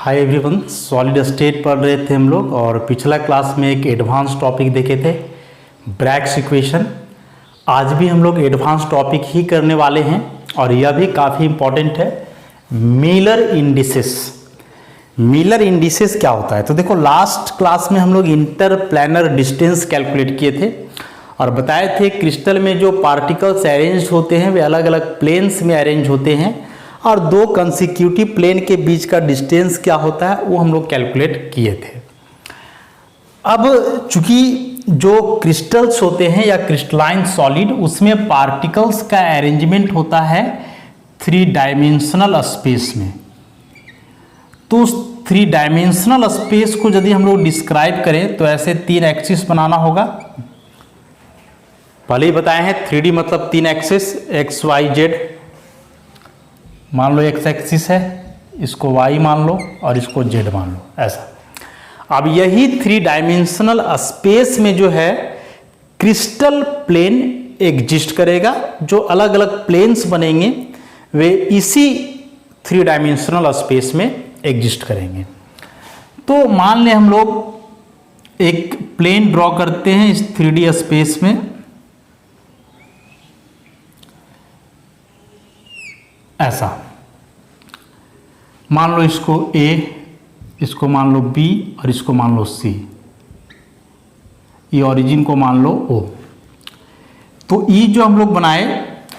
Hi everyone, solid state पढ़ रहे थे हम लोग और पिछला क्लास में एक एडवांस टॉपिक देखे थे ब्रैग्स इक्वेशन। आज भी हम लोग एडवांस टॉपिक ही करने वाले हैं और यह भी काफ़ी इम्पॉर्टेंट है, मिलर इंडिसेस। मिलर इंडिसेस क्या होता है? तो देखो, लास्ट क्लास में हम लोग इंटरप्लैनर डिस्टेंस कैलकुलेट किए थे और बताए थे क्रिस्टल में जो पार्टिकल्स अरेंज होते हैं वे अलग अलग प्लेन्स में अरेंज होते हैं और दो कंसिक्यूटिव प्लेन के बीच का डिस्टेंस क्या होता है वो हम लोग कैलकुलेट किए थे। अब चूंकि जो क्रिस्टल्स होते हैं या क्रिस्टलाइन सॉलिड, उसमें पार्टिकल्स का अरेंजमेंट होता है 3 डायमेंशनल स्पेस में। तो उस 3 डायमेंशनल स्पेस को यदि हम लोग डिस्क्राइब करें तो ऐसे 3 एक्सिस बनाना होगा। पहले ही बताए हैं 3D मतलब 3 एक्सिस, एक्स वाई जेड। मान लो एक्स एक्सिस है, इसको वाई मान लो और इसको जेड मान लो, ऐसा। अब यही 3 डायमेंशनल स्पेस में जो है क्रिस्टल प्लेन एग्जिस्ट करेगा। जो अलग अलग प्लेन्स बनेंगे वे इसी 3 डायमेंशनल स्पेस में एग्जिस्ट करेंगे। तो मान लें हम लोग एक प्लेन ड्रॉ करते हैं इस 3D स्पेस में, ऐसा। मान लो इसको A, इसको मान लो B और इसको मान लो C। ये ओरिजिन को मान लो O। तो E जो हम लोग बनाए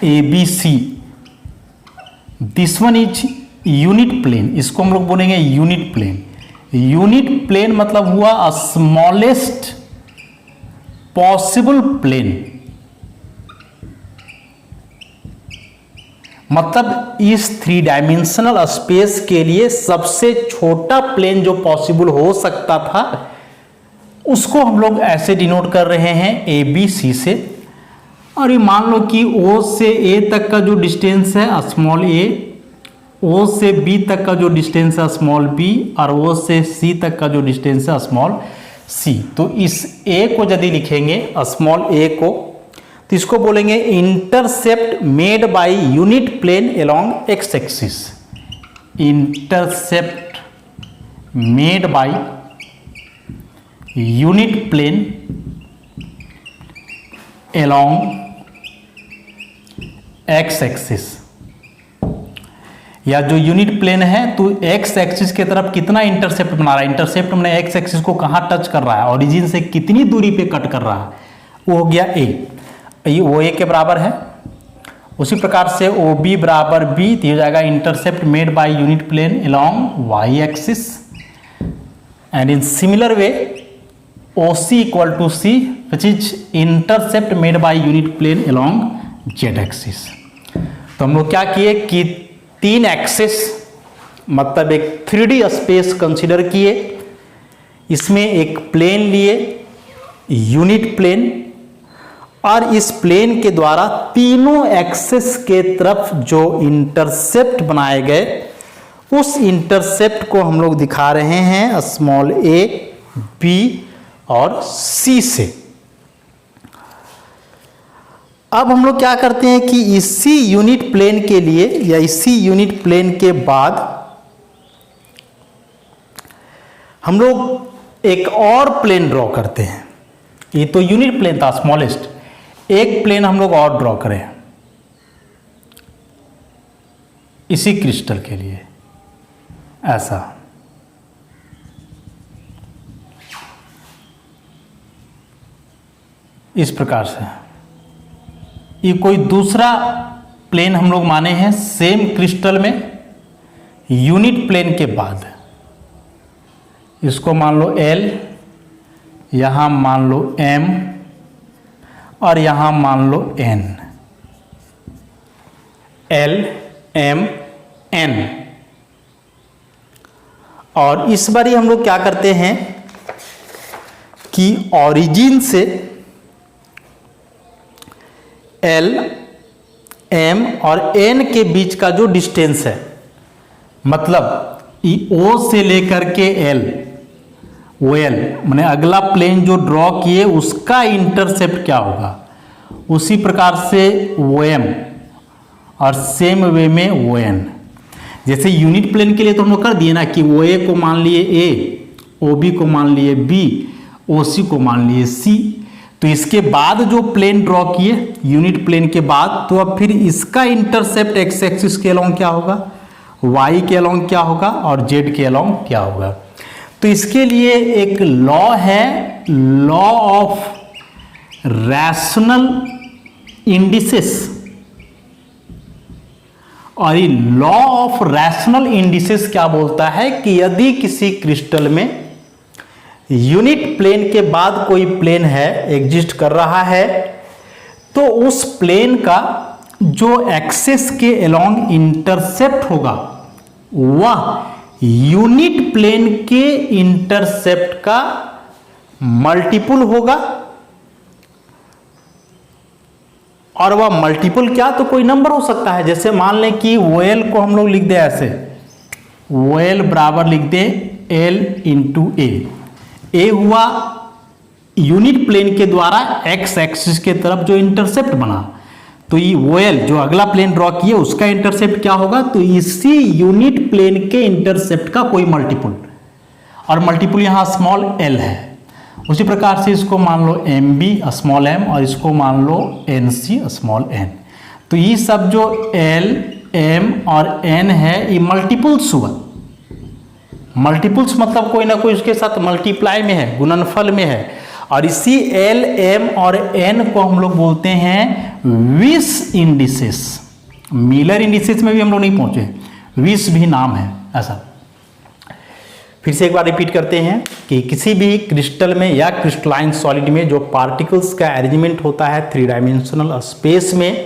ABC, this one is unit plane, इसको हम लोग बोलेंगे यूनिट प्लेन। यूनिट प्लेन मतलब हुआ स्मॉलेस्ट पॉसिबल प्लेन, मतलब इस 3 डायमेंशनल स्पेस के लिए सबसे छोटा प्लेन जो पॉसिबल हो सकता था उसको हम लोग ऐसे डिनोट कर रहे हैं ABC से। और ये मान लो कि O से A तक का जो डिस्टेंस है स्मॉल a, O से B तक का जो डिस्टेंस है स्मॉल b और O से C तक का जो डिस्टेंस है स्मॉल c। तो इस A को यदि लिखेंगे स्मॉल a को, तो इसको बोलेंगे intercept made by unit plane along x axis. Intercept made by unit plane along x axis. या जो यूनिट प्लेन है तो एक्स एक्सिस की तरफ कितना इंटरसेप्ट बना रहा है, इंटरसेप्ट मैंने एक्स एक्सिस को कहाँ टच कर रहा है, ओरिजिन से कितनी दूरी पे कट कर रहा है, वो हो गया A। ये OA के बराबर है। उसी प्रकार से OB बराबर B, तो हो जाएगा intercept made by unit plane along y axis. And in similar way OC equal to C which is intercept made by unit plane along z axis. तो हम लोग क्या किए कि 3 एक्सिस मतलब एक 3D स्पेस कंसिडर किए, इसमें एक प्लेन लिए यूनिट प्लेन, और इस प्लेन के द्वारा तीनों एक्सिस के तरफ जो इंटरसेप्ट बनाए गए उस इंटरसेप्ट को हम लोग दिखा रहे हैं स्मॉल a, b और c से। अब हम लोग क्या करते हैं कि इसी यूनिट प्लेन के लिए या इसी यूनिट प्लेन के बाद हम लोग एक और प्लेन ड्रॉ करते हैं। ये तो यूनिट प्लेन था स्मॉलेस्ट, एक प्लेन हम लोग और ड्रॉ करें इसी क्रिस्टल के लिए, ऐसा। इस प्रकार से ये कोई दूसरा प्लेन हम लोग माने हैं सेम क्रिस्टल में यूनिट प्लेन के बाद। इसको मान लो L, यहां मान लो M और यहां मान लो N, L M N। और इस बारी हम लोग क्या करते हैं कि ओरिजिन से L M और N के बीच का जो डिस्टेंस है, मतलब O से लेकर के L, OL मैंने अगला प्लेन जो ड्रॉ किए उसका इंटरसेप्ट क्या होगा, उसी प्रकार से OM और सेम वे में ON। जैसे यूनिट प्लेन के लिए तो हम लोग कर दिए ना कि ओ ए को मान लिए ए, ओ बी को मान लिए बी, ओ सी को मान लिए सी। तो इसके बाद जो प्लेन ड्रॉ किए यूनिट प्लेन के बाद, तो अब फिर इसका इंटरसेप्ट एक्स एक्सिस के अलोंग क्या होगा, वाई के अलोंग क्या होगा और जेड के अलोंग क्या होगा। तो इसके लिए एक लॉ है, लॉ ऑफ रैशनल इंडिसेस। और ये लॉ ऑफ रैशनल इंडिसेस क्या बोलता है कि यदि किसी क्रिस्टल में यूनिट प्लेन के बाद कोई प्लेन है एग्जिस्ट कर रहा है, तो उस प्लेन का जो एक्सिस के अलोंग इंटरसेप्ट होगा वह यूनिट प्लेन के इंटरसेप्ट का मल्टीपल होगा। और वह मल्टीपल क्या, तो कोई नंबर हो सकता है। जैसे मान लें कि OL को हम लोग लिख दें ऐसे, OL बराबर लिख दें L इंटू ए हुआ यूनिट प्लेन के द्वारा एक्स एक्सिस के तरफ जो इंटरसेप्ट बना, तो ये OL जो अगला प्लेन ड्रॉ किए उसका इंटरसेप्ट क्या होगा, तो इसी यूनिट प्लेन के इंटरसेप्ट का कोई मल्टीपल, और मल्टीपल यहां स्मॉल l है। उसी प्रकार से इसको मान लो MB स्मॉल m और इसको मान लो NC स्मॉल n। तो ये सब जो L, M और N है ये मल्टीपल्स हुआ। मल्टीपल्स मतलब कोई ना कोई उसके साथ मल्टीप्लाई में है, गुणनफल में है। और इसी L, M और N को हम लोग बोलते हैं विस इंडिसेस। मिलर इंडिसेस में भी हम लोग नहीं पहुंचे, विस भी नाम है ऐसा। फिर से एक बार रिपीट करते हैं कि किसी भी क्रिस्टल में या क्रिस्टलाइन सॉलिड में जो पार्टिकल्स का अरेंजमेंट होता है 3 डायमेंशनल स्पेस में,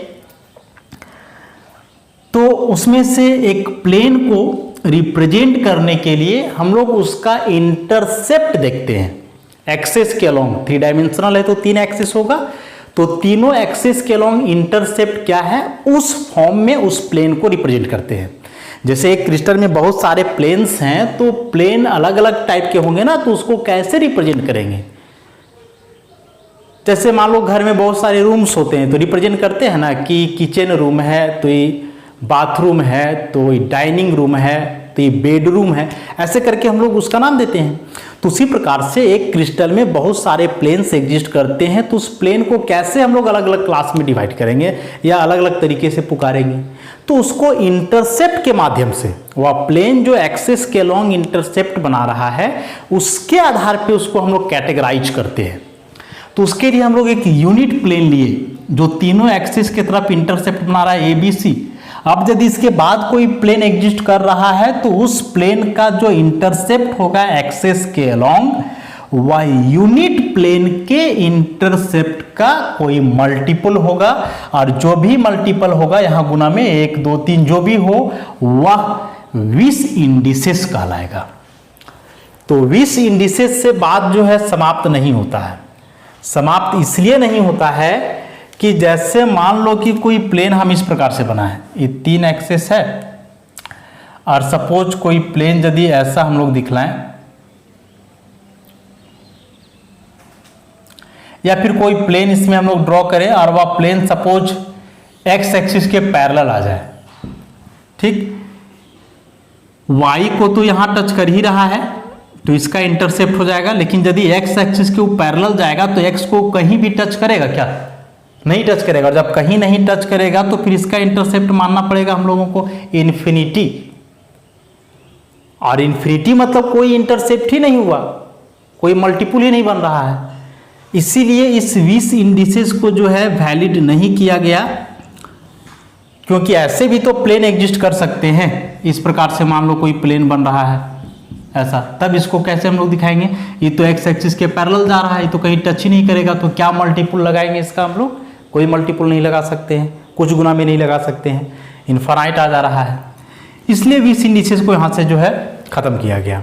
तो उसमें से एक प्लेन को रिप्रेजेंट करने के लिए हम लोग उसका इंटरसेप्ट देखते हैं एक्सिस के अलोंग। 3 डायमेंशनल है तो 3 एक्सिस होगा, तो तीनों एक्सिस के अलोंग इंटरसेप्ट क्या है, उस फॉर्म में उस प्लेन को रिप्रेजेंट करते हैं। जैसे एक क्रिस्टल में बहुत सारे प्लेन्स हैं, तो प्लेन अलग अलग टाइप के होंगे ना, तो उसको कैसे रिप्रेजेंट करेंगे। जैसे मान लो घर में बहुत सारे रूम्स होते हैं, तो रिप्रेजेंट करते हैं ना कि किचन रूम है तो ये बाथरूम है, तो ये डाइनिंग रूम है, तो ये बेडरूम है, ऐसे करके हम लोग उसका नाम देते हैं। तो उसी प्रकार से एक क्रिस्टल में बहुत सारे प्लेन्स एग्जिस्ट करते हैं, तो उस प्लेन को कैसे हम लोग अलग अलग क्लास में डिवाइड करेंगे या अलग अलग तरीके से पुकारेंगे, तो उसको इंटरसेप्ट के माध्यम से, वह प्लेन जो एक्सिस के अलोंग इंटरसेप्ट बना रहा है उसके आधार पे उसको हम लोग कैटेगराइज करते हैं। तो उसके लिए हम लोग एक यूनिट प्लेन लिए जो तीनों एक्सिस के तरफ इंटरसेप्ट बना रहा है ABC। अब यदि इसके बाद कोई प्लेन एग्जिस्ट कर रहा है, तो उस प्लेन का जो इंटरसेप्ट होगा एक्सिस के अलोंग वह यूनिट प्लेन के इंटरसेप्ट का कोई मल्टीपल होगा। और जो भी मल्टीपल होगा यहां गुना में 1, 2, 3 जो भी हो वह विस इंडिसेस कहलाएगा। तो विस इंडिसेस से बात जो है समाप्त नहीं होता है। समाप्त इसलिए नहीं होता है कि जैसे मान लो कि कोई प्लेन हम इस प्रकार से बना है, ये 3 एक्सिस है, और सपोज कोई प्लेन यदि ऐसा हम लोग दिखलाएं, या फिर कोई प्लेन इसमें हम लोग ड्रॉ करें और वह प्लेन सपोज एक्स एक्सिस के पैरेलल आ जाए, ठीक। वाई को तो यहां टच कर ही रहा है तो इसका इंटरसेप्ट हो जाएगा, लेकिन यदि एक्स एक्सिस के ऊपर पैरेलल जाएगा तो एक्स को कहीं भी टच करेगा क्या, नहीं टच करेगा। और जब कहीं नहीं टच करेगा तो फिर इसका इंटरसेप्ट मानना पड़ेगा हम लोगों को इन्फिनिटी। और इन्फिनिटी मतलब कोई इंटरसेप्ट ही नहीं हुआ, कोई मल्टीपल ही नहीं बन रहा है। इसीलिए इस विस इंडिसेस को जो है वैलिड नहीं किया गया, क्योंकि ऐसे भी तो प्लेन एग्जिस्ट कर सकते हैं। इस प्रकार से मान लो कोई प्लेन बन रहा है ऐसा, तब इसको कैसे हम लोग दिखाएंगे, ये तो एक्स एक्सिस के पैरेलल जा रहा है, ये तो कहीं टच ही नहीं करेगा, तो क्या मल्टीपल लगाएंगे इसका हम लोग, कोई मल्टीपल नहीं लगा सकते हैं, कुछ गुना में नहीं लगा सकते हैं, इनफाइनाइट आ जा रहा है। इसलिए विस इंडिसेस को यहाँ से जो है खत्म किया गया।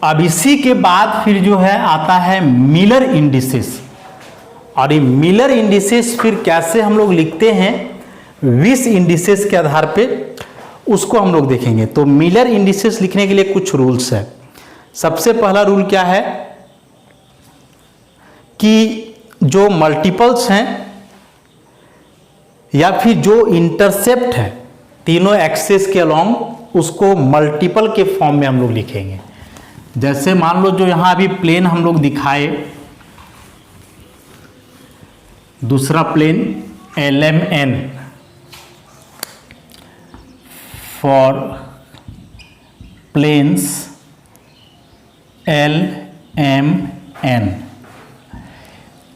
अब इसी के बाद फिर जो है आता है मिलर इंडिसेस। और ये मिलर इंडिसेस फिर कैसे हम लोग लिखते हैं विस इंडिसेस के आधार पे, उसको हम लोग देखेंगे। तो मिलर इंडिसेस लिखने के लिए कुछ रूल्स है। सबसे पहला रूल क्या है कि जो मल्टीपल्स हैं या फिर जो इंटरसेप्ट है तीनों एक्सिस के अलोंग उसको मल्टीपल के फॉर्म में हम लोग लिखेंगे। जैसे मान लो जो यहाँ अभी प्लेन हम लोग दिखाए, दूसरा plane LMN for planes LMN,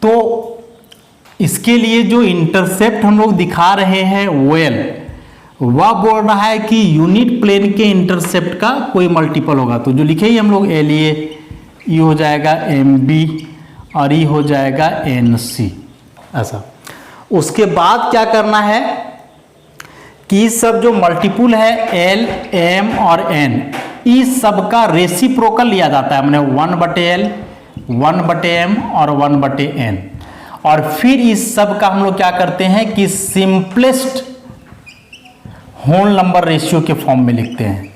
तो इसके लिए जो इंटरसेप्ट हम लोग दिखा रहे हैं वह बोल रहा है कि यूनिट प्लेन के इंटरसेप्ट का कोई मल्टीपल होगा। तो जो लिखे ही हम लोग LA, ये हो जाएगा MB और ये हो जाएगा NC, ऐसा। उसके बाद क्या करना है कि सब जो मल्टीपुल है L, M और N, इस सब का रेसिप्रोकल लिया जाता है। मैंने 1/L, 1/M और 1/N, और फिर इस सब का हम लोग क्या करते हैं कि सिंपलेस्ट होल नंबर रेशियो के फॉर्म में लिखते हैं,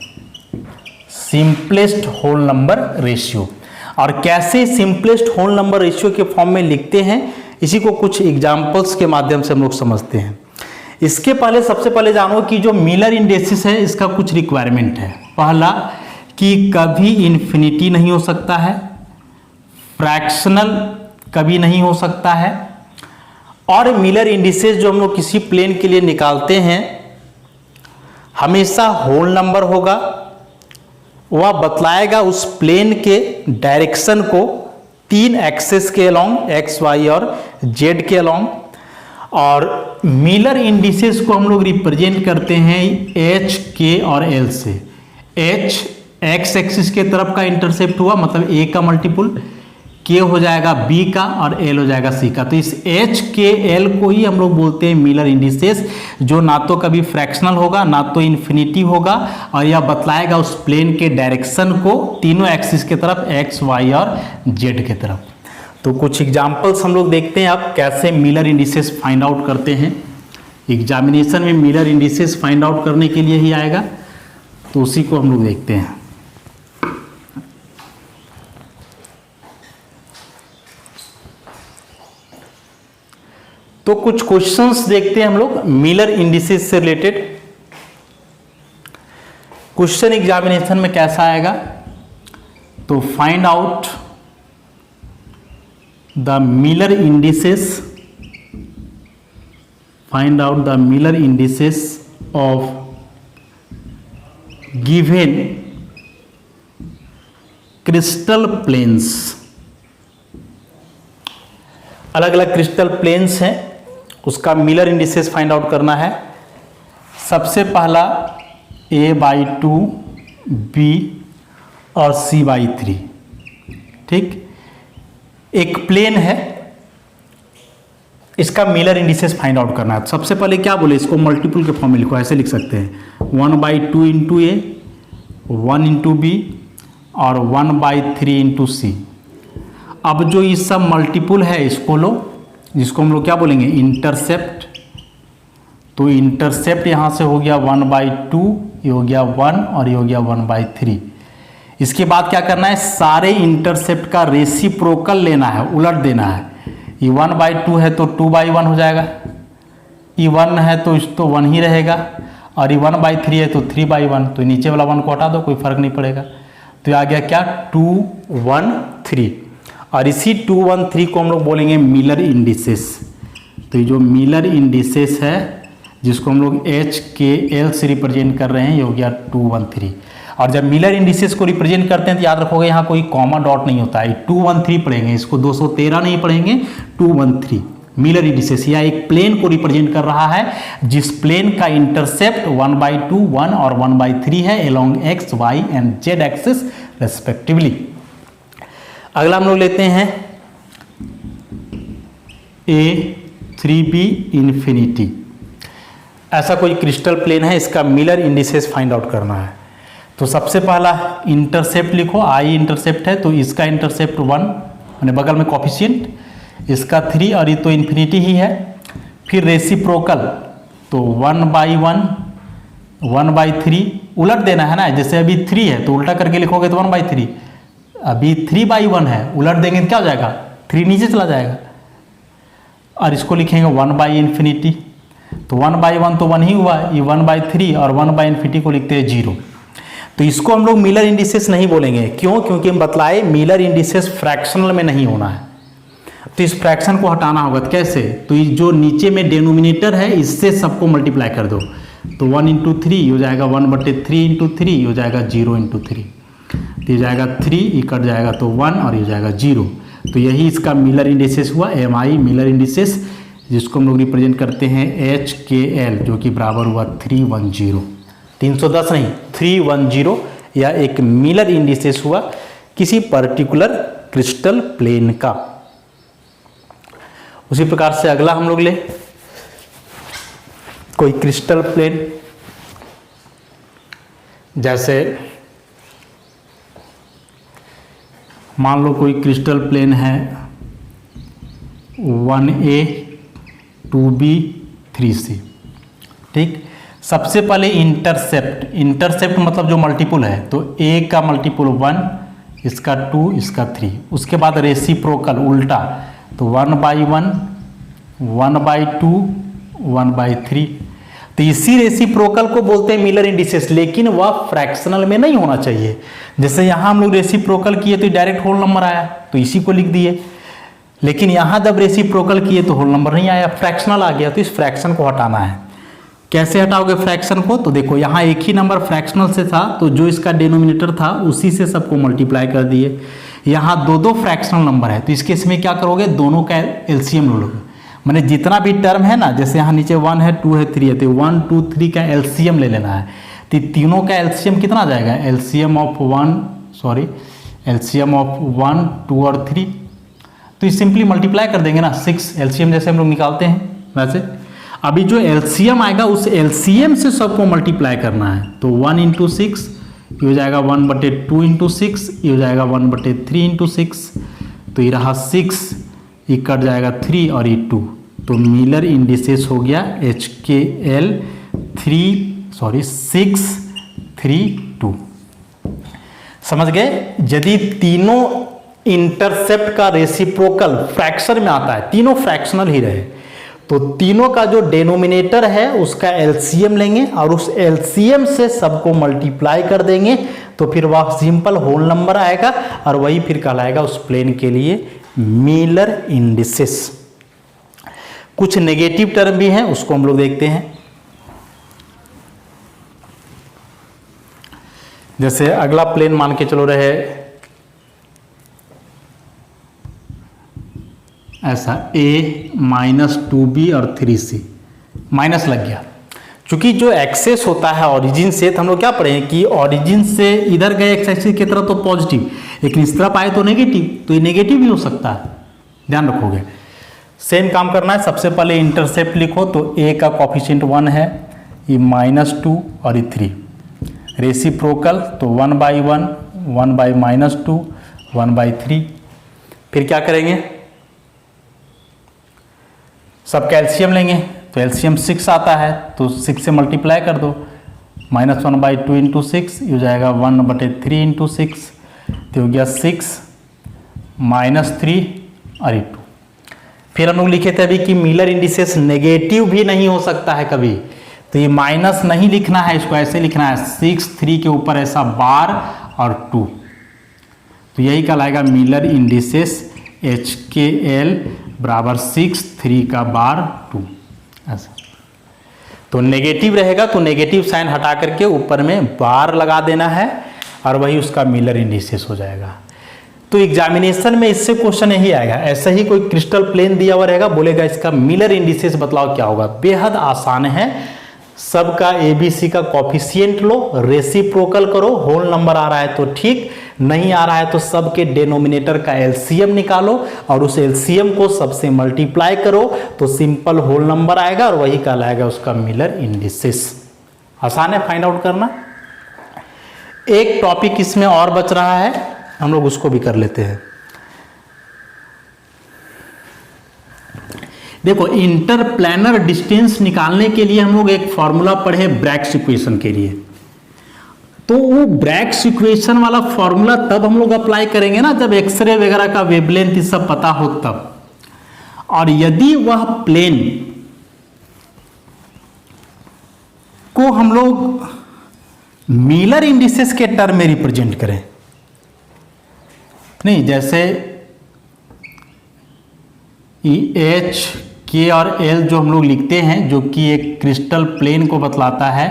सिंपलेस्ट होल नंबर रेशियो। और कैसे सिंपलेस्ट होल नंबर रेशियो के फॉर्म में लिखते हैं, इसी को कुछ एग्जांपल्स के माध्यम से हम लोग समझते हैं। इसके पहले सबसे पहले जानो कि जो मिलर इंडेक्सेस है इसका कुछ रिक्वायरमेंट है। पहला कि कभी इन्फिनिटी नहीं हो सकता है, फ्रैक्शनल कभी नहीं हो सकता है, और मिलर इंडिसेस जो हम लोग किसी प्लेन के लिए निकालते हैं हमेशा होल नंबर होगा। वह बतलाएगा उस प्लेन के डायरेक्शन को 3 एक्सेस के अलोंग, एक्स, वाई और जेड के अलोंग। और मिलर इंडिसेस को हम लोग रिप्रेजेंट करते हैं एच, के और एल से। एच एक्स एक्सिस के तरफ का इंटरसेप्ट हुआ, मतलब ए का मल्टीपुल, के हो जाएगा बी का और एल हो जाएगा सी का। तो इस एच, के, एल को ही हम लोग बोलते हैं मिलर इंडिसेस, जो ना तो कभी फ्रैक्शनल होगा ना तो इन्फिनिटी होगा, और यह बतलाएगा उस प्लेन के डायरेक्शन को तीनों एक्सिस के तरफ, एक्स, वाई और जेड के तरफ। तो कुछ एग्जाम्पल्स हम लोग देखते हैं अब कैसे मिलर इंडिसेस फाइंड आउट करते हैं। एग्जामिनेशन में मिलर इंडिसेस फाइंड आउट करने के लिए ही आएगा, तो उसी को हम लोग देखते हैं। तो कुछ क्वेश्चंस देखते हैं हम लोग मिलर इंडिसेस से रिलेटेड। क्वेश्चन एग्जामिनेशन में कैसा आएगा, तो find out the Miller indices, find out the Miller indices of given crystal planes. अलग अलग क्रिस्टल प्लेन्स हैं, उसका मिलर इंडिसेस फाइंड आउट करना है। सबसे पहला A/2, B और C/3। ठीक, एक प्लेन है, इसका मिलर इंडिसेस फाइंड आउट करना है। सबसे पहले क्या बोले, इसको मल्टीपल के फॉर्म में लिखो, ऐसे लिख सकते हैं 1/2 इंटू A, 1 इंटू B और 1/3 इंटू C। अब जो ये सब मल्टीपुल है इसको लो, जिसको हम लोग क्या बोलेंगे, इंटरसेप्ट। तो इंटरसेप्ट यहाँ से हो गया 1/2, ये हो गया 1 और ये हो गया 1/3। इसके बाद क्या करना है, सारे इंटरसेप्ट का रेसिप्रोकल लेना है, उलट देना है। ये 1/2 है तो 2/1 हो जाएगा, ये 1 है तो 1 ही रहेगा, और ये 1/3 है तो 3/1। तो नीचे वाला 1 को हटा दो, कोई फर्क नहीं पड़ेगा। तो ये आ गया क्या, 2, 1, 3। और इसी 2, 1, 3 को हम लोग बोलेंगे मिलर इंडिसेस। तो ये जो मिलर इंडिसेस है, जिसको हम लोग एच, के, एल से रिप्रेजेंट कर रहे हैं, ये हो गया 2, 1, 3। और जब मिलर इंडिसेस को रिप्रेजेंट करते हैं तो याद रखोगे यहाँ कोई कॉमा डॉट नहीं होता है, 2, 1, 3 पढ़ेंगे, इसको 213 नहीं पढ़ेंगे, 2, 1, 3। मिलर इंडिसेस या एक प्लेन को रिप्रेजेंट कर रहा है, जिस प्लेन का इंटरसेप्ट 1/2, 1 और 1/3 है along x, y and z axis respectively. अगला हम लोग लेते हैं A3B इंफिनिटी। ऐसा कोई क्रिस्टल प्लेन है, इसका मिलर इंडिसेस फाइंड आउट करना है। तो सबसे पहला इंटरसेप्ट लिखो, आई इंटरसेप्ट है तो इसका इंटरसेप्ट 1, मैंने बगल में कॉफिशिएंट, इसका 3 और ये तो इंफिनिटी ही है। फिर रेसिप्रोकल, तो 1/1, 1/3, उलट देना है ना, जैसे अभी 3 है तो उल्टा करके लिखोगे तो 1/3, अभी 3/1 है, उलट देंगे तो क्या हो जाएगा, 3 नीचे चला जाएगा। और इसको लिखेंगे 1/∞। तो 1/1 तो 1 ही हुआ, ये 1/3 और 1/∞ को लिखते हैं 0। तो इसको हम लोग मिलर इंडिसेस नहीं बोलेंगे। क्यों? क्योंकि हम बतलाए मिलर इंडिसेस फ्रैक्शनल में नहीं होना है, तो इस फ्रैक्शन को हटाना होगा। तो कैसे? तो ये जो नीचे में डेनोमिनेटर है इससे सबको मल्टीप्लाई कर दो, तो 1 इंटू 3 हो जाएगा 1/3 इंटू 3 हो जाएगा 0 इंटू 3, तो ये जाएगा 3, ये कट जाएगा तो 1 और ये जाएगा 0। तो यही इसका मिलर इंडिसेस हुआ, MI मिलर इंडिसेस, जिसको हम लोग रिप्रेजेंट करते हैं HKL, जो कि बराबर हुआ 310, 310 नहीं 310, या एक मिलर इंडिसेस हुआ किसी पर्टिकुलर क्रिस्टल प्लेन का। उसी प्रकार से अगला हम लोग ले कोई क्रिस्टल प्लेन, जैसे मान लो कोई क्रिस्टल प्लेन है 1A 2B 3C, ठीक। सबसे पहले इंटरसेप्ट, इंटरसेप्ट मतलब जो मल्टीपल है, तो A का मल्टीपल 1, इसका 2, इसका 3, उसके बाद रेसिप्रोकल उल्टा, तो 1/1 1/2 1/3। तो इसी रेसिप्रोकल को बोलते हैं मिलर इंडिसेस, लेकिन वह फ्रैक्शनल में नहीं होना चाहिए। जैसे यहाँ हम लोग रेसिप्रोकल किए तो डायरेक्ट होल नंबर आया, तो इसी को लिख दिए, लेकिन यहाँ जब रेसिप्रोकल किए तो होल नंबर नहीं आया, फ्रैक्शनल आ गया। तो इस फ्रैक्शन को हटाना है। कैसे हटाओगे फ्रैक्शन को? तो देखो यहाँ एक ही नंबर फ्रैक्शनल से था, तो जो इसका डिनोमिनेटर था उसी से सबको मल्टीप्लाई कर दिए। यहाँ दो फ्रैक्शनल नंबर है, तो इस केस में क्या करोगे? दोनों का एलसीएम लो लोगे, मैंने जितना भी टर्म है ना, जैसे यहाँ नीचे 1 है 2 है 3 है, तो 1 2 3 का एलसीएम ले लेना है। तो तीनों का एलसीएम कितना आ जाएगा? एलसीएम ऑफ 1 2 और 3, तो इस सिंपली मल्टीप्लाई कर देंगे ना, 6 एलसीएम जैसे हम लोग निकालते हैं वैसे। अभी जो एलसीएम आएगा उस एलसीएम से सबको मल्टीप्लाई करना है, तो 1 इंटू 6 ये हो जाएगा 1/2 इंटू 6, ये हो जाएगा 1/3 इंटू 6, तो ये रहा 6, ये कट जाएगा 3 और ये 2, तो मिलर इंडिसेस हो गया HKL 6 3 2। समझ गए? यदि तीनों इंटरसेप्ट का रेसिप्रोकल फ्रैक्शन में आता है, तीनों फ्रैक्शनल ही रहे, तो तीनों का जो डेनोमिनेटर है उसका एलसीएम लेंगे और उस एलसीएम से सबको मल्टीप्लाई कर देंगे, तो फिर वह सिंपल होल नंबर आएगा और वही फिर कहलाएगा उस प्लेन के लिए मिलर इंडिसेस। कुछ नेगेटिव टर्म भी हैं, उसको हम लोग देखते हैं। जैसे अगला प्लेन मान के चलो रहे ऐसा A माइनस 2B और 3C, माइनस लग गया। चूंकि जो एक्सेस होता है ऑरिजिन से, तो हम लोग क्या पढ़े कि ऑरिजिन से इधर गए एक्स एक्सिस की तरफ तो पॉजिटिव, लेकिन इस तरफ आए तो नेगेटिव, तो ये नेगेटिव भी हो सकता है, ध्यान रखोगे। सेम काम करना है, सबसे पहले इंटरसेप्ट लिखो, तो A का कॉफिशिएंट 1 है, ये -2 और ये 3, रेसिप्रोकल तो 1/1 1/-2 1/3। फिर क्या करेंगे? सब कैल्शियम लेंगे, तो एलसीएम 6 आता है, तो 6 से मल्टीप्लाई कर दो, -1/2 इंटू 6 हो जाएगा 1/3 इंटू 6, तो हो गया 6 -3 और 2। फिर हम लोग लिखे थे अभी कि मिलर इंडिसेस नेगेटिव भी नहीं हो सकता है कभी, तो ये माइनस नहीं लिखना है, इसको ऐसे लिखना है 6 3 के ऊपर ऐसा बार और 2, तो यही कहलाएगा मिलर इंडिसेस HKL बराबर 6 3 का बार 2 ऐसा। तो नेगेटिव रहेगा तो नेगेटिव साइन हटा करके ऊपर में बार लगा देना है और वही उसका मिलर इंडिसेस हो जाएगा। तो एग्जामिनेशन में इससे क्वेश्चन यही आएगा, ऐसा ही कोई क्रिस्टल प्लेन दिया हुआ रहेगा, बोलेगा इसका मिलर इंडिसेस बतलाओ क्या होगा। बेहद आसान है, सबका ABC का कॉफिशिएंट लो, रेसिप्रोकल करो, होल नंबर आ रहा है तो ठीक, नहीं आ रहा है तो सबके डेनोमिनेटर का एलसीएम निकालो और उस एलसीएम को सबसे मल्टीप्लाई करो, तो सिंपल होल नंबर आएगा और वही कहलाएगा उसका मिलर इंडिसेस। आसान है फाइंड आउट करना। एक टॉपिक इसमें और बच रहा है, हम लोग उसको भी कर लेते हैं। देखो, इंटरप्लेनर डिस्टेंस निकालने के लिए हम लोग एक फॉर्मूला पढ़े ब्रैग्स इक्वेशन के लिए, तो वो ब्रैग्स इक्वेशन वाला फॉर्मूला तब हम लोग अप्लाई करेंगे ना जब एक्सरे वगैरह का वेवलेंथ सब पता हो तब। और यदि वह प्लेन को हम लोग मिलर इंडिसेस के टर्म में रिप्रेजेंट करें, नहीं जैसे एच के और एल जो हम लोग लिखते हैं, जो कि एक क्रिस्टल प्लेन को बतलाता है,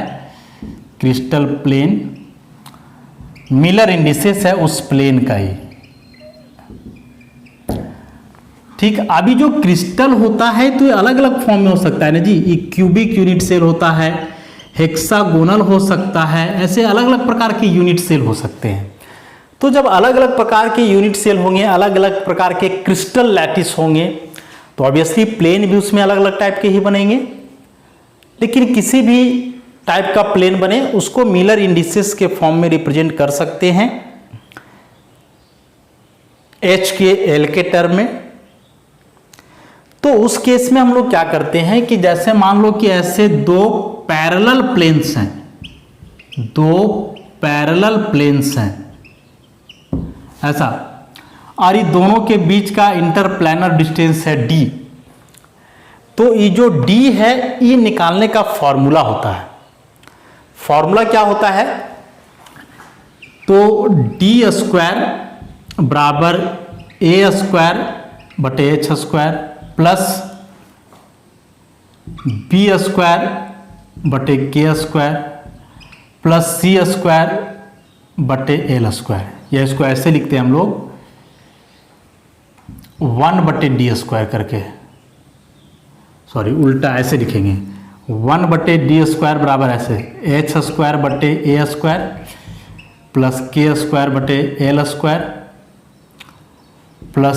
क्रिस्टल प्लेन मिलर इंडिसेस है उस प्लेन का ही। ठीक, अभी जो क्रिस्टल होता है तो ये अलग अलग फॉर्म में हो सकता है ना जी, ये क्यूबिक यूनिट सेल होता है, हेक्सागोनल हो सकता है, ऐसे अलग अलग प्रकार के यूनिट सेल हो सकते हैं। तो जब अलग अलग प्रकार के यूनिट सेल होंगे, अलग अलग प्रकार के क्रिस्टल लैटिस होंगे, तो ऑब्वियसली प्लेन भी उसमें अलग अलग टाइप के ही बनेंगे। लेकिन किसी भी टाइप का प्लेन बने उसको मिलर इंडिसेस के फॉर्म में रिप्रेजेंट कर सकते हैं एच के एल के टर्म में। तो उस केस में हम लोग क्या करते हैं कि जैसे मान लो कि ऐसे दो पैरेलल प्लेन्स हैं, दो पैरेलल प्लेन्स हैं ऐसा, और ये दोनों के बीच का इंटरप्लानर डिस्टेंस है d। तो ये जो d है ये निकालने का फॉर्मूला होता है। फॉर्मूला क्या होता है? तो d स्क्वायर बराबर a स्क्वायर बटे h square plus b square बटे k square plus c square बटे l स्क्वायर। या इसको ऐसे लिखते हैं हम लोग 1 बटे डी स्क्वायर करके, सॉरी उल्टा ऐसे लिखेंगे 1 बटे डी स्क्वायर बराबर ऐसे एच स्क्वायर बटे a square plus k square बटे एल स्क्वायर प्लस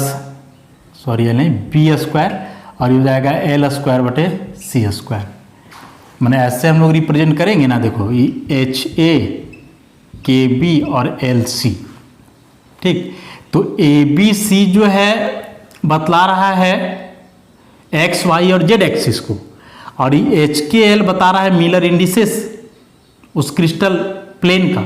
सॉरी नहीं बी स्क्वायर, और ये हो जाएगा एल स्क्वायर बटे सी स्क्वायर। मैंने ऐसे हम लोग रिप्रेजेंट करेंगे ना, देखो ये एच ए के बी और एल सी। ठीक, तो ए बी सी जो है बतला रहा है एक्स वाई और जेड एक्सिस को, और ये एच के एल बता रहा है मिलर इंडिसेस उस क्रिस्टल प्लेन का।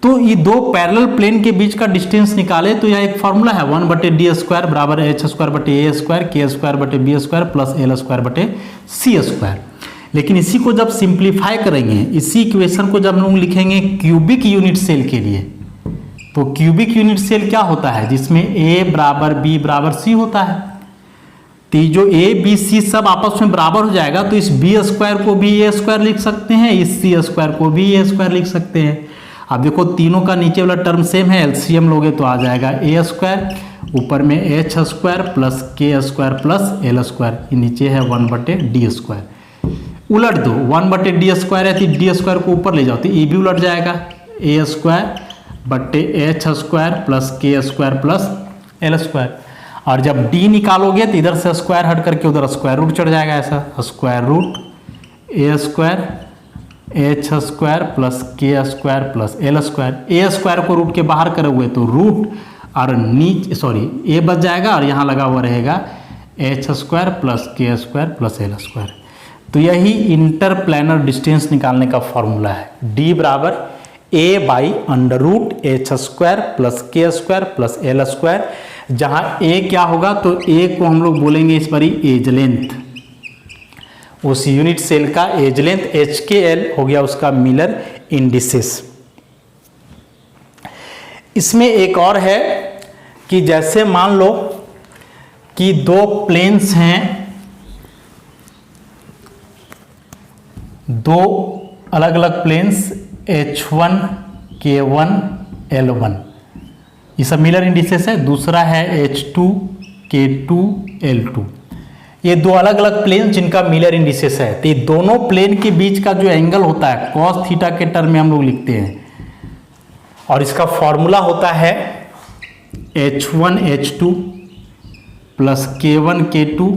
तो ये दो पैरेलल प्लेन के बीच का डिस्टेंस निकाले तो यह एक फॉर्मूला है 1 बटे डी स्क्वायर बराबर एच स्क्वायर बटे ए स्क्वायर के स्क्वायर बटे b square plus l square बटे सी स्क्वायर। लेकिन इसी को जब सिंप्लीफाई करेंगे, इसी इक्वेशन को जब हम लोग लिखेंगे क्यूबिक यूनिट सेल के लिए, तो क्यूबिक यूनिट सेल क्या होता है? जिसमें a बराबर b बराबर c होता है। तो जो a b c सब आपस में बराबर हो जाएगा, तो इस b स्क्वायर को भी a स्क्वायर लिख सकते हैं, इस c स्क्वायर को भी a स्क्वायर लिख सकते हैं। अब देखो तीनों का नीचे वाला टर्म सेम है, एलसीएम लोगे तो आ जाएगा a स्क्वायर, ऊपर में h square plus k square plus l square, नीचे है 1 बटे डी स्क्वायर। उलट दो, 1 बटे डी स्क्वायर है तो डी स्क्वायर को ऊपर ले जाओ तो ये भी उलट जाएगा, a स्क्वायर बटे H square plus k square plus l square. और जब d निकालोगे तो इधर से स्क्वायर हट करके उधर स्क्वायर रूट चढ़ जाएगा, ऐसा स्क्वायर रूट ए square H square plus k square plus l square. ए स्क्वायर को रूट के बाहर करे हुए तो रूट और नीचे सॉरी ए बच जाएगा और यहाँ लगा हुआ रहेगा H square plus k square plus l square. तो यही इंटरप्लानर डिस्टेंस निकालने का फॉर्मूला है, d बराबर a by under root h square plus k square plus l square, जहाँ a क्या होगा तो a को हम लोग बोलेंगे इस बारी एज लेंथ, उस यूनिट सेल का एज लेंथ, एच के एल हो गया उसका मिलर इंडिसेस। इसमें एक और है कि जैसे मान लो कि दो प्लेन्स हैं, दो अलग अलग प्लेन्स H1 K1 L1, ये सब मिलर इंडिसेस है। दूसरा है H2 K2 L2, ये दो अलग अलग प्लेन जिनका मिलर इंडिसेस है। तो ये दोनों प्लेन के बीच का जो एंगल होता है कॉस थीटा के टर्म में हम लोग लिखते हैं, और इसका फॉर्मूला होता है H1 H2 plus K1 K2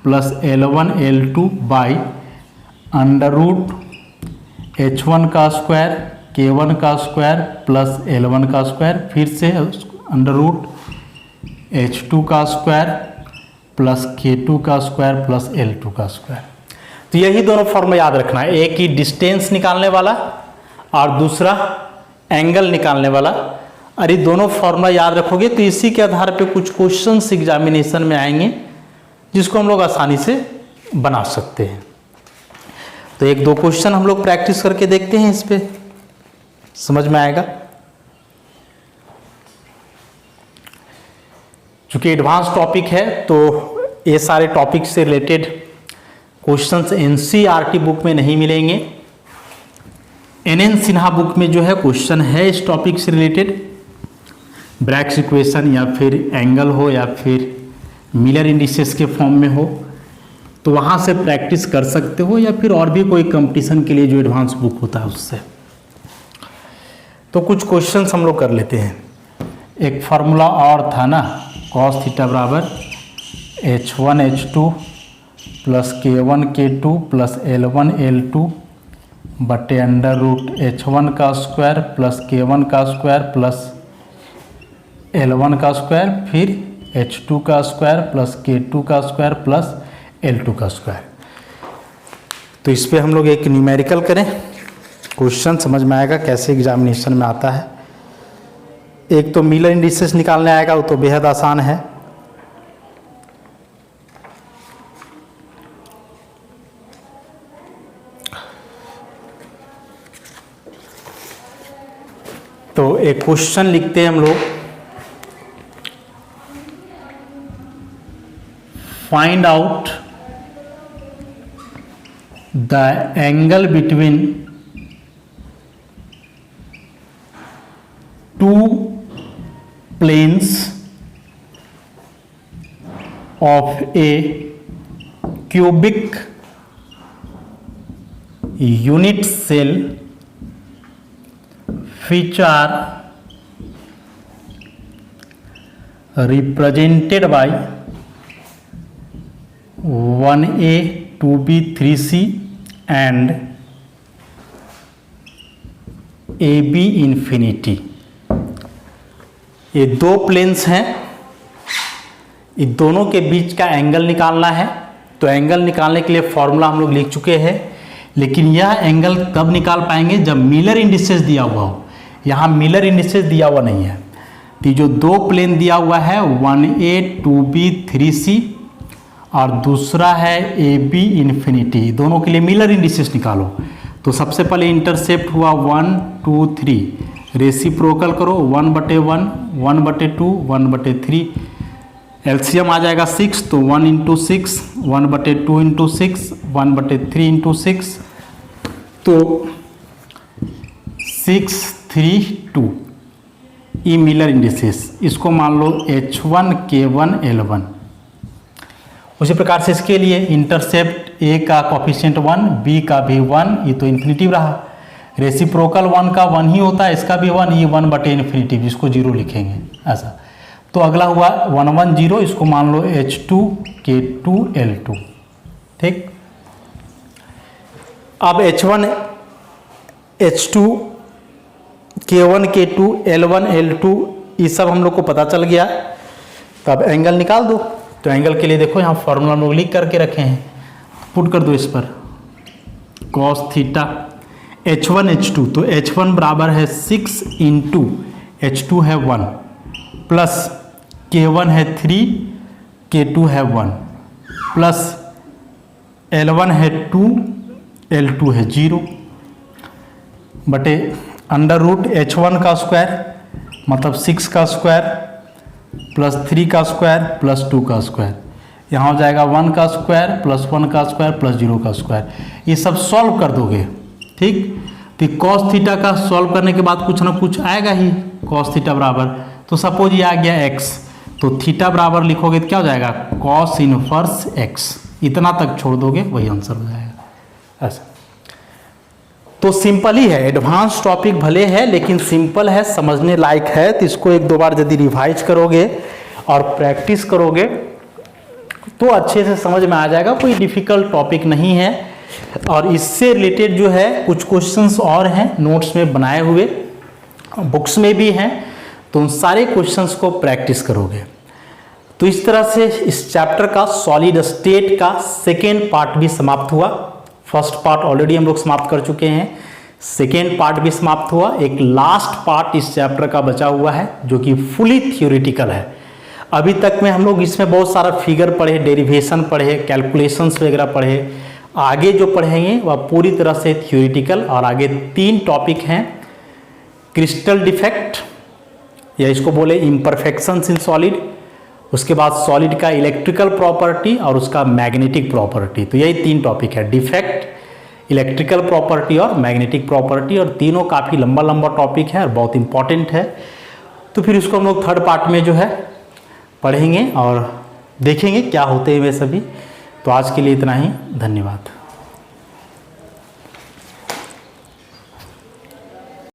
plus L1 L2 by under root H1 का स्क्वायर K1 का स्क्वायर प्लस L1 का स्क्वायर, फिर से अंडर रूट H2 का स्क्वायर प्लस K2 का स्क्वायर प्लस L2 का स्क्वायर। तो यही दोनों फॉर्मूला याद रखना है, एक ही डिस्टेंस निकालने वाला और दूसरा एंगल निकालने वाला। अरे दोनों फॉर्मूला याद रखोगे तो इसी के आधार पे कुछ क्वेश्चंस एग्जामिनेशन में आएंगे जिसको हम लोग आसानी से बना सकते हैं। तो एक दो क्वेश्चन हम लोग प्रैक्टिस करके देखते हैं, इस पे समझ में आएगा। चूंकि एडवांस टॉपिक है तो ये सारे टॉपिक से रिलेटेड क्वेश्चंस एनसीईआरटी बुक में नहीं मिलेंगे। एनएन सिन्हा बुक में जो है क्वेश्चन है इस टॉपिक से रिलेटेड, ब्रैग्स इक्वेशन या फिर एंगल हो या फिर मिलर इंडिसेस के फॉर्म में हो, तो वहाँ से प्रैक्टिस कर सकते हो, या फिर और भी कोई कंपटीशन के लिए जो एडवांस बुक होता है उससे। तो कुछ क्वेश्चंस हम लोग कर लेते हैं। एक फार्मूला और था ना, cos थीटा बराबर h1 h2 plus k1 k2 plus l1 l2 बटे अंडर रूट h1 का स्क्वायर प्लस k1 का स्क्वायर प्लस l1 का स्क्वायर, फिर h2 का स्क्वायर प्लस k2 का स्क्वायर प्लस l2 का स्क्वायर। तो इस पे हम लोग एक न्यूमेरिकल करें, क्वेश्चन समझ में आएगा कैसे एग्जामिनेशन में आता है। एक तो मिलर इंडिसेस निकालने आएगा, वो तो बेहद आसान है। तो एक क्वेश्चन लिखते हैं हम लोग, find out the angle between two planes of a cubic unit cell which are represented by 1a 2b 3c and ab infinity। ये दो प्लेन्स हैं, इन दोनों के बीच का एंगल निकालना है। तो एंगल निकालने के लिए फॉर्मूला हम लोग लिख चुके हैं, लेकिन यह एंगल तब निकाल पाएंगे जब मिलर इंडिसेस दिया हुआ हो। यहाँ मिलर इंडिसेस दिया हुआ नहीं है, तो जो दो प्लेन दिया हुआ है 1a 2b 3c और दूसरा है ab इन्फिनिटी, दोनों के लिए मिलर इंडिसेस निकालो। तो सबसे पहले इंटरसेप्ट हुआ 1 2 3, रेसिप्रोकल करो 1/1 1/2 1/3, एलसीएम आ जाएगा 6, तो 1 × 6 1/2 × 6 1/3 × 6, तो 6 3 2 ई मिलर इंडिसेस। इसको मान लो h1 k1 l1। उसी प्रकार से इसके लिए इंटरसेप्ट a का कोफिशिएंट 1, b का भी 1, ये तो इन्फिनिटी रहा। रेसिप्रोकल 1 का 1 ही होता है, इसका भी 1, ये 1/∞, जिसको 0 लिखेंगे ऐसा। तो अगला हुआ 1 1 0, इसको मान लो h2 k2 l2। ठीक, अब h1 h2 k1 k2 l1 l2 ये सब हम लोग को पता चल गया। तो अब एंगल निकाल दो। तो एंगल के लिए देखो यहाँ फॉर्मूला हम लोग लिख करके रखे हैं, पुट कर दो इस पर, cos थीटा h1 h2, तो h1 बराबर है 6 × h2 है 1 प्लस k1 है 3 k2 है 1 प्लस l1 है 2 l2 है 0 बटे अंडर रूट h1 का स्क्वायर मतलब 6 का स्क्वायर प्लस 3 का स्क्वायर प्लस 2 का स्क्वायर, यहाँ हो जाएगा 1 का स्क्वायर प्लस 1 का स्क्वायर प्लस 0 का स्क्वायर। ये सब सॉल्व कर दोगे। ठीक, तो cos थीटा का सॉल्व करने के बाद कुछ ना कुछ आएगा ही, cos थीटा बराबर, तो सपोज ये आ गया x, तो थीटा बराबर लिखोगे तो क्या हो जाएगा cos इनवर्स x, इतना तक छोड़ दोगे वही आंसर हो जाएगा ऐसा। तो सिंपल ही है, एडवांस टॉपिक भले है लेकिन सिंपल है, समझने लायक है। तो इसको एक दो बार यदि रिवाइज करोगे और प्रैक्टिस करोगे तो अच्छे से समझ में आ जाएगा, कोई डिफिकल्ट टॉपिक नहीं है। और इससे रिलेटेड जो है कुछ क्वेश्चंस और हैं नोट्स में बनाए हुए, बुक्स में भी हैं, तो उन सारे क्वेश्चंस को प्रैक्टिस करोगे। तो इस तरह से इस चैप्टर का सॉलिड स्टेट का सेकेंड पार्ट भी समाप्त हुआ। फर्स्ट पार्ट ऑलरेडी हम लोग समाप्त कर चुके हैं, सेकेंड पार्ट भी समाप्त हुआ। एक लास्ट पार्ट इस चैप्टर का बचा हुआ है जो कि फुली थियोरिटिकल है। अभी तक में हम लोग इसमें बहुत सारा फिगर पढ़े, डेरिवेशन पढ़े, कैलकुलेशंस वगैरह पढ़े, आगे जो पढ़ेंगे वह पूरी तरह से थ्योरेटिकल, और आगे 3 टॉपिक हैं, क्रिस्टल डिफेक्ट या इसको बोले इम्परफेक्शंस इन सॉलिड, उसके बाद सॉलिड का इलेक्ट्रिकल प्रॉपर्टी और उसका मैग्नेटिक प्रॉपर्टी। तो यही 3 टॉपिक है, डिफेक्ट, इलेक्ट्रिकल प्रॉपर्टी और मैग्नेटिक प्रॉपर्टी, और तीनों काफ़ी लंबा लंबा टॉपिक है और बहुत इंपॉर्टेंट है। तो फिर इसको हम लोग थर्ड पार्ट में जो है पढ़ेंगे और देखेंगे क्या होते हैं वे सभी। तो आज के लिए इतना ही, धन्यवाद।